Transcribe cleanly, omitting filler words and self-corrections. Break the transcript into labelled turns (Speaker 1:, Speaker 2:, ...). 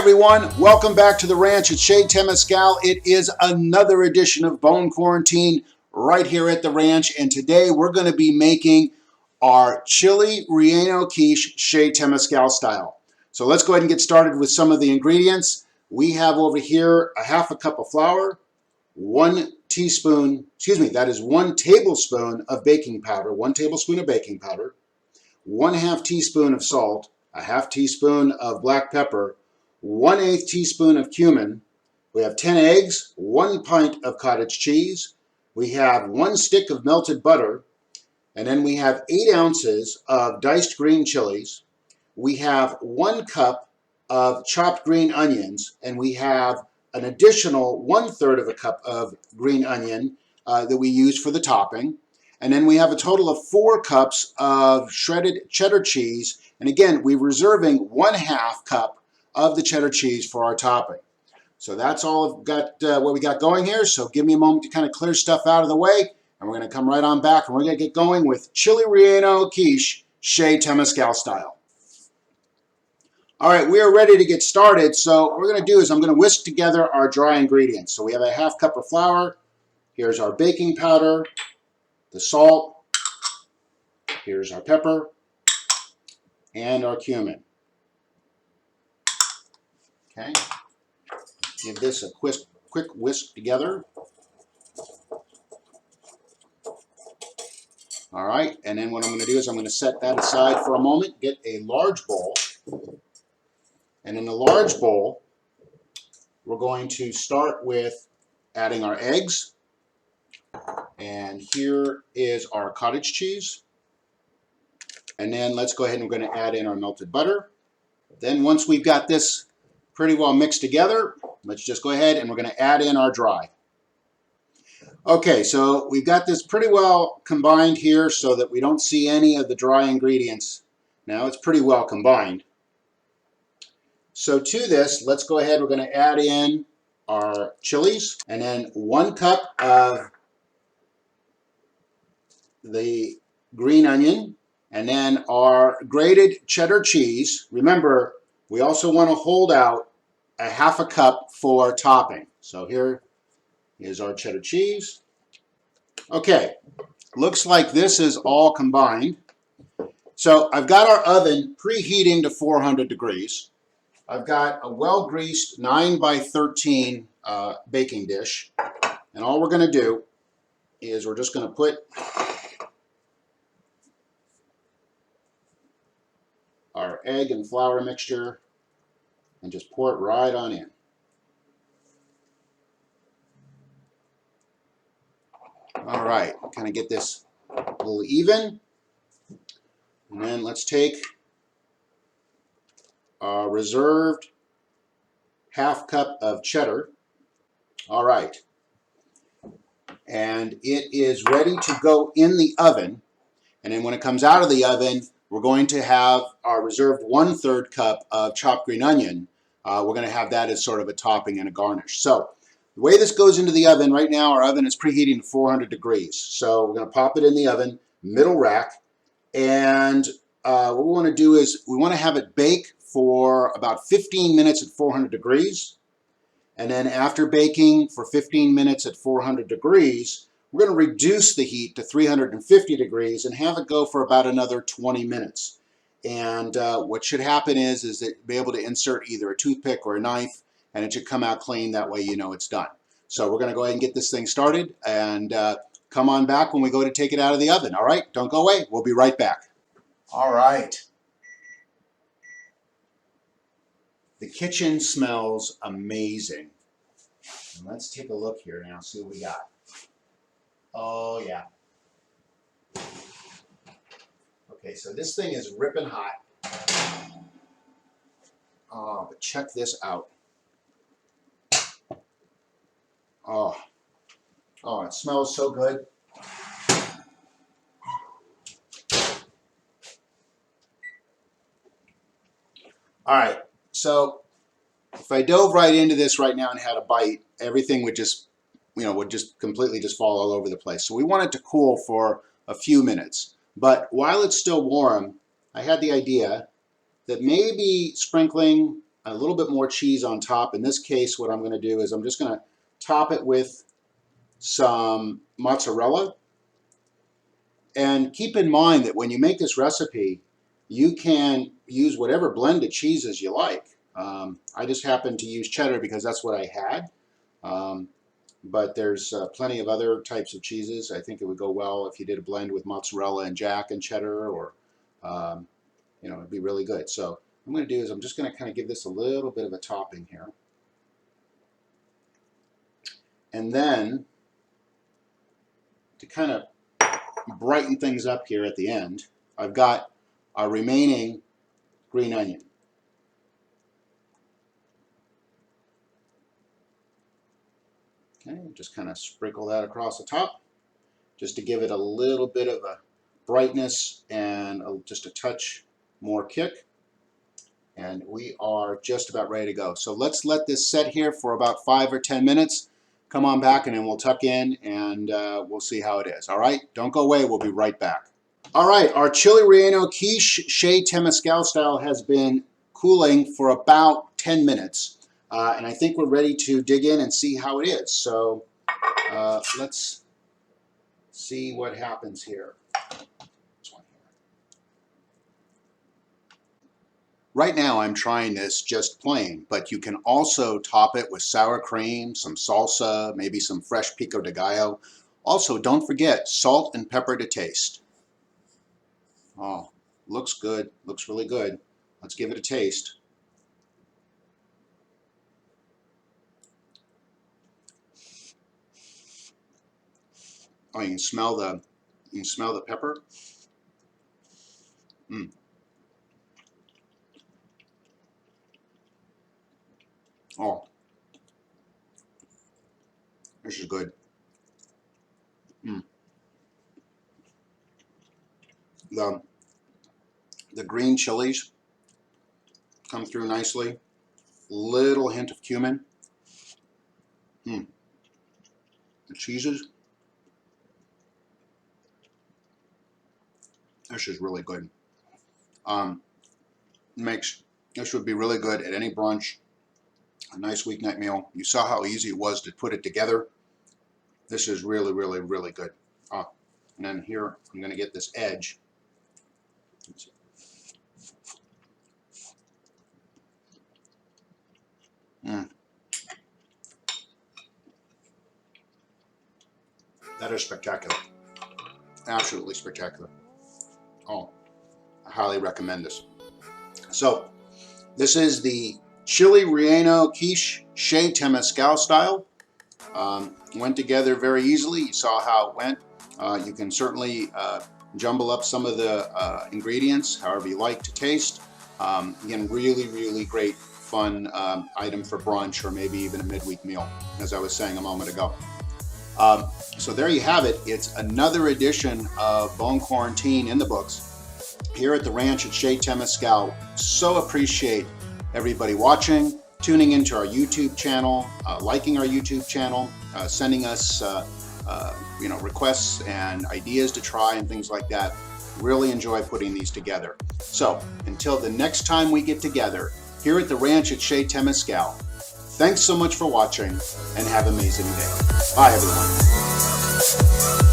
Speaker 1: everyone, welcome back to the ranch at Chez Temescal. It is another edition of Bone Quarantine right here at the ranch, and today we're going to be making our chili Relleno Quiche Chez Temescal style. So let's go ahead and get started with some of the ingredients. We have over here a half a cup of flour, 1 tablespoon of baking powder, 1 tablespoon of baking powder, 1/2 teaspoon of salt, a 1/2 teaspoon of black pepper, 1/8 teaspoon of cumin. We have 10 eggs, 1 pint of cottage cheese. We have 1 stick of melted butter, and then we have 8 ounces of diced green chilies. We have 1 cup of chopped green onions, and we have an additional 1/3 of a cup of green onion that we use for the topping. And then we have a total of 4 cups of shredded cheddar cheese. And again, we're reserving 1/2 cup of the cheddar cheese for our topping. So that's all I've got, what we got going here. So give me a moment to kind of clear stuff out of the way, and we're going to come right on back, and we're going to get going with chili Relleno Quiche Chez Temescal style. All right, we are ready to get started. So what we're going to do is I'm going to whisk together our dry ingredients. So we have a 1/2 cup of flour. Here's our baking powder, the salt. Here's our pepper and our cumin. Okay, give this a quick whisk together. All right, and then what I'm going to do is I'm going to set that aside for a moment, get a large bowl, and in the large bowl, we're going to start with adding our eggs, and here is our cottage cheese, and then let's go ahead and we're going to add in our melted butter. Then once we've got this pretty well mixed together, let's just go ahead and we're going to add in our dry. Okay, so we've got this pretty well combined here so that we don't see any of the dry ingredients. Now it's pretty well combined. So to this, let's go ahead, we're going to add in our chilies, and then 1 cup of the green onion, and then our grated cheddar cheese. Remember, we also want to hold out a 1/2 cup for topping. So here is our cheddar cheese. Okay, looks like this is all combined. So I've got our oven preheating to 400 degrees. I've got a well-greased 9x13 baking dish. And all we're going to do is we're just going to put our egg and flour mixture and just pour it right on in. All right, kind of get this a little even. And then let's take our reserved 1/2 cup of cheddar. All right. And it is ready to go in the oven. And then when it comes out of the oven, we're going to have our reserved 1/3 cup of chopped green onion. We're going to have that as sort of a topping and a garnish. So the way this goes into the oven, right now our oven is preheating to 400 degrees. So we're going to pop it in the oven, middle rack. And what we want to do is we want to have it bake for about 15 minutes at 400 degrees. And then after baking for 15 minutes at 400 degrees, we're going to reduce the heat to 350 degrees and have it go for about another 20 minutes. And what should happen is that you'll be able to insert either a toothpick or a knife, and it should come out clean. That way you know it's done. So we're going to go ahead and get this thing started, and come on back when we go to take it out of the oven. All right, don't go away. We'll be right back. All right. The kitchen smells amazing. Let's take a look here now, see what we got. Oh, yeah. Okay, so this thing is ripping hot. Oh, but check this out. Oh, it smells so good. All right, so if I dove right into this right now and had a bite, everything would just, would just completely just fall all over the place. So we want it to cool for a few minutes. But while it's still warm, I had the idea that maybe sprinkling a little bit more cheese on top. In this case, what I'm going to do is I'm just going to top it with some mozzarella. And keep in mind that when you make this recipe, you can use whatever blended cheeses you like. I just happened to use cheddar because that's what I had. But there's plenty of other types of cheeses. I think it would go well if you did a blend with mozzarella and jack and cheddar, or you know, it'd be really good. So what I'm going to do is I'm just going to kind of give this a little bit of a topping here. And then to kind of brighten things up here at the end, I've got our remaining green onion. Okay, just kind of sprinkle that across the top, just to give it a little bit of a brightness and just a touch more kick. And we are just about ready to go. So let's let this set here for about 5 or 10 minutes. Come on back and then we'll tuck in and we'll see how it is. All right, don't go away, we'll be right back. All right, our chili relleno quiche chez Temescal style has been cooling for about 10 minutes. And I think we're ready to dig in and see how it is. So let's see what happens here. Right now I'm trying this just plain, but you can also top it with sour cream, some salsa, maybe some fresh pico de gallo. Also, don't forget salt and pepper to taste. Oh, looks good, looks really good. Let's give it a taste. Oh, you can smell the pepper. Mm. Oh, this is good. Mm. The green chilies come through nicely. Little hint of cumin. Mm. The cheeses. This is really good. This would be really good at any brunch, a nice weeknight meal. You saw how easy it was to put it together. This is really, really, really good. And then here I'm going to get this edge. Mm. That is spectacular. Absolutely spectacular. Oh, I highly recommend this. So, this is the chili relleno quiche chez Temescal style. Went together very easily. You saw how it went. You can certainly jumble up some of the ingredients however you like to taste. Again, really, really great, fun item for brunch or maybe even a midweek meal, as I was saying a moment ago. So there you have it. It's another edition of Bone Quarantine in the books here at the ranch at Chez Temescal. So appreciate everybody watching, tuning into our YouTube channel, liking our YouTube channel, sending us requests and ideas to try and things like that. Really enjoy putting these together. So until the next time we get together here at the ranch at Chez Temescal, thanks so much for watching and have an amazing day. Bye everyone.